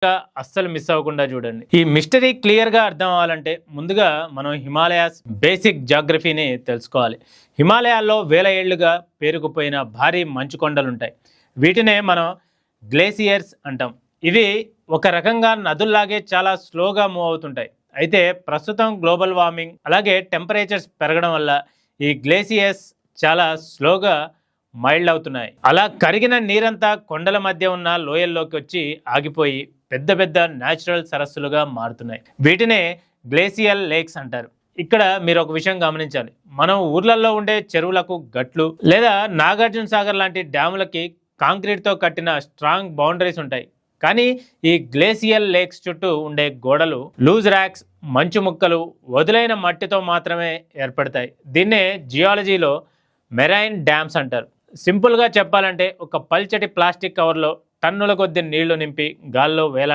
అస్సలు మిస్ అవ్వకుండా చూడండి. ఈ మిస్టరీ క్లియర్గా అర్థం అవ్వాలంటే ముందుగా మనం హిమాలయాస్ బేసిక్ జాగ్రఫీని తెలుసుకోవాలి. హిమాలయాల్లో వేల ఏళ్లుగా పేరుకుపోయిన భారీ మంచు కొండలుంటాయి. వీటినే మనం గ్లేసియర్స్ అంటాం. ఇవి ఒక రకంగా నదుల్లాగే చాలా స్లోగా మూవ్ అవుతుంటాయి. అయితే ప్రస్తుతం గ్లోబల్ వార్మింగ్ అలాగే టెంపరేచర్స్ పెరగడం వల్ల ఈ గ్లేసియర్స్ చాలా స్లోగా మైల్డ్ అవుతున్నాయి. అలా కరిగిన నీరంతా కొండల మధ్య ఉన్న లోయల్లోకి వచ్చి ఆగిపోయి పెద్ద పెద్ద న్యాచురల్ సరస్సులుగా మారుతున్నాయి. వీటినే గ్లేసియల్ లేక్స్ అంటారు. ఇక్కడ మీరు ఒక విషయం గమనించాలి. మనం ఊర్లలో ఉండే చెరువులకు గట్లు లేదా నాగార్జున సాగర్ లాంటి డ్యాములకి కాంక్రీట్తో కట్టిన స్ట్రాంగ్ బౌండరీస్ ఉంటాయి. కానీ ఈ గ్లేసియల్ లేక్స్ చుట్టూ ఉండే గోడలు లూజ్ ర్యాక్స్, మంచు ముక్కలు, వదులైన మట్టితో మాత్రమే ఏర్పడతాయి. దీన్నే జియాలజీలో మెరైన్ డ్యామ్స్ అంటారు. సింపుల్గా చెప్పాలంటే ఒక పల్చటి ప్లాస్టిక్ కవర్లో టన్నుల కొద్ది నీళ్లు నింపి గాల్లో వేలాడి